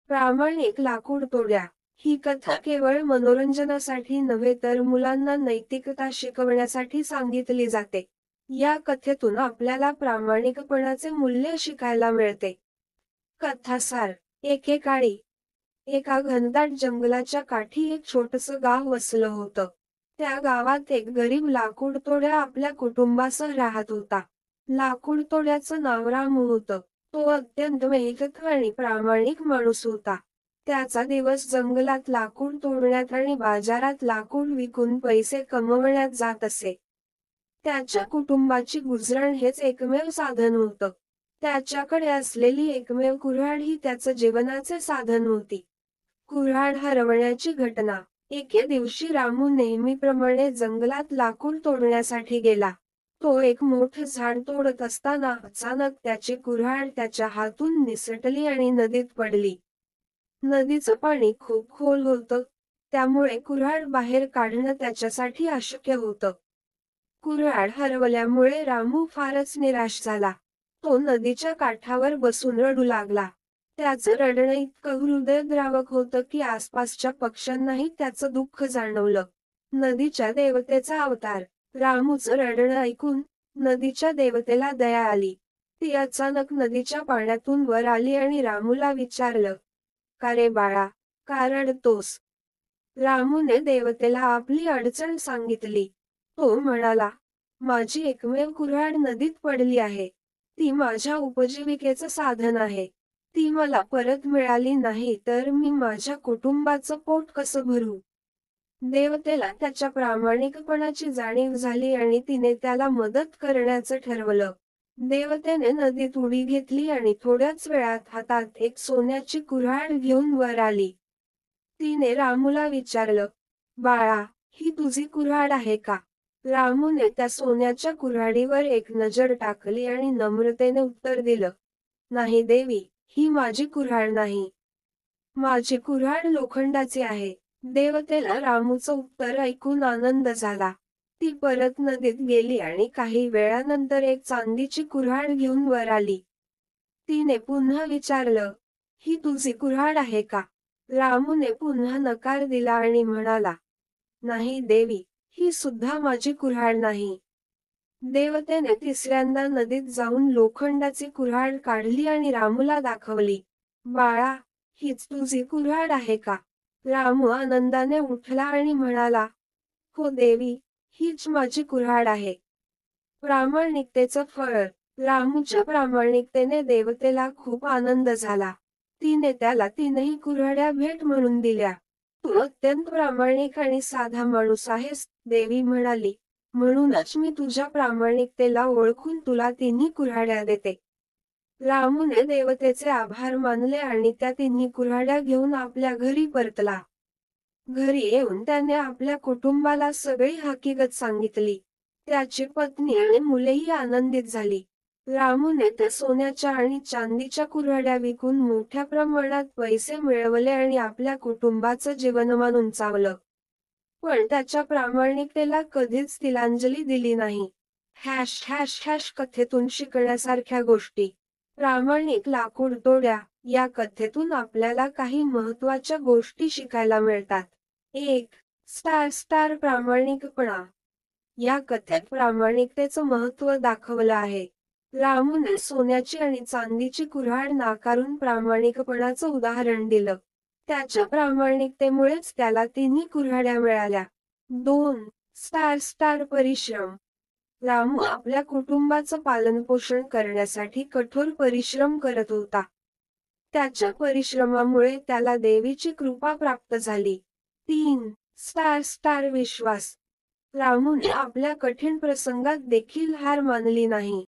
प्रामाणिक लाकूड तोड्या. ही कथा केवळ मनोरंजनासाठी नव्हे तर मुलांना नैतिकता शिकवण्यासाठी सांगितली जाते. या कथेतून आपल्याला प्रामाणिकपणाचे मूल्य शिकायला मिळते. कथासार. एकेकाळी एका घनदाट जंगलाच्या काठी एक छोटसं गाव वसलं होतं. त्या गावात एक गरीब लाकूडतोड्या आपल्या कुटुंबासह राहत होता. लाकूडतोड्याचं नाव रामू होतं. तो अत्यंत मेहनती आणि प्रामाणिक माणूस होता. त्याचा दिवस जंगलात लाकूड तोडण्यात आणि बाजारात लाकूड विकून पैसे कमवण्यात जात असे. त्याच्या कुटुंबाची गुजरण हेच एकमेव साधन होतं. त्याच्याकडे असलेली एकमेव कुऱ्हाड ही त्याचं जीवनाचे साधन होती. कुऱ्हाड हरवण्याची घटना. एके दिवशी रामू नेहमीप्रमाणे जंगलात लाकूड तोडण्यासाठी गेला. तो एक मोठं झाड तोडत असताना अचानक त्याची कुऱ्हाड त्याच्या हातून निसटली आणि नदीत पडली. नदीचं पाणी खूप खोल होतं, त्यामुळे कुऱ्हाड बाहेर काढणं त्याच्यासाठी अशक्य होतं. कुऱ्हाड हरवल्यामुळे रामू फारच निराश झाला. तो नदीच्या काठावर बसून रडू लागला. त्याचं रडणं इतकं हृदयद्रावक होतं की आसपासच्या पक्ष्यांनाही त्याचं दुःख जाणवलं. नदीच्या देवतेचा अवतार. रामूचं रडणं ऐकून नदीच्या देवतेला दया आली. ती अचानक नदीच्या पाण्यातून वर आली आणि रामूला विचारलं, "का रे बाळा, का रडतोस?" रामूने देवतेला आपली अडचण सांगितली. तो म्हणाला, "माझी एकमेव कुऱ्हाड नदीत पडली आहे. ती माझ्या उपजीविकेचं साधन आहे. ती मला परत मिळाली नाही तर मी माझ्या कुटुंबाचं पोट कसं भरू?" देवतेला त्याच्या प्रामाणिकपणाची जाणीव झाली आणि तिने त्याला मदत करण्याचं ठरवलं. देवतेने नदीत उडी घेतली आणि थोड्याच वेळात हातात एक सोन्याची कुऱ्हाड घेऊन वर आली. तिने रामूला विचारलं, "बाळा, ही तुझी कुऱ्हाड आहे का?" रामूने त्या सोन्याच्या कुऱ्हाडीवर एक नजर टाकली आणि नम्रतेने उत्तर दिलं, "नाही देवी, ही माझी कुऱ्हाड नाही. माझी कुऱ्हाड लोखंडाची आहे." देवतेला रामूचं उत्तर ऐकून आनंद झाला. ती परत नदीत गेली आणि काही वेळानंतर एक चांदीची कुऱ्हाड घेऊन वर आली. तिने पुन्हा विचारलं, "ही तुझी कुऱ्हाड आहे का?" रामूने पुन्हा नकार दिला आणि म्हणाला, "नाही देवी, ही सुद्धा माझी कुऱ्हाड नाही." देवतेने तिसऱ्यांदा नदीत जाऊन लोखंडाची कुऱ्हाड काढली आणि रामूला दाखवली. "बाळा, हीच तुझी कुऱ्हाड आहे का?" रामू आनंदाने उठला आणि म्हणाला, "हो देवी, हीच माझी कुऱ्हाड आहे." प्रामाणिकतेचं फळ. रामूच्या प्रामाणिकतेने देवतेला खूप आनंद झाला. तिने त्याला तीनही कुऱ्हाड्या भेट म्हणून दिल्या. "तू अत्यंत प्रामाणिक आणि साधा माणूस आहेस," देवी म्हणाली. "म्हणूनच मी तुझ्या प्रामाणिकतेला ओळखून तुला तिन्ही कुऱ्हाड्या देते." रामूने देवतेचे आभार मानले आणि त्या तिन्ही कुऱ्हाड्या घेऊन आपल्या घरी परतला. घरी येऊन त्याने आपल्या कुटुंबाला सगळी हकीकत सांगितली. त्याची पत्नी आणि मुलेही आनंदित झाली. रामूने त्या सोन्याच्या आणि चांदीच्या कुऱ्हाड्या विकून मोठ्या प्रमाणात पैसे मिळवले आणि आपल्या कुटुंबाचं जीवनमान उंचावलं. पण त्याच्या प्रामाणिकतेला कधीच तिलांजली दिली नाही. कथेतून शिकण्यासारख्या गोष्टी. प्रामाणिक लाकूड तोड्या. या कथेतून आपल्याला काही महत्त्वाच्या गोष्टी शिकायला मिळतात. 1. स्टार प्रामाणिकपणा. या कथेत प्रामाणिकतेचं महत्त्व दाखवलं आहे. रामूने सोन्याची आणि चांदीची कुऱ्हाड नाकारून प्रामाणिकपणाचं उदाहरण दिलं. त्याच्या प्रामाणिकतेमुळेच त्याला तिन्ही कुऱ्हाड्या मिळाल्या. 2. स्टार परिश्रम. रामू आपल्या कुटुंबाचं पालनपोषण करण्यासाठी कठोर परिश्रम करत होता. त्याच्या परिश्रमामुळे त्याला देवीची कृपा प्राप्त झाली. 3. स्टार विश्वास. रामूने आपल्या कठीण प्रसंगात देखील हार मानली नाही.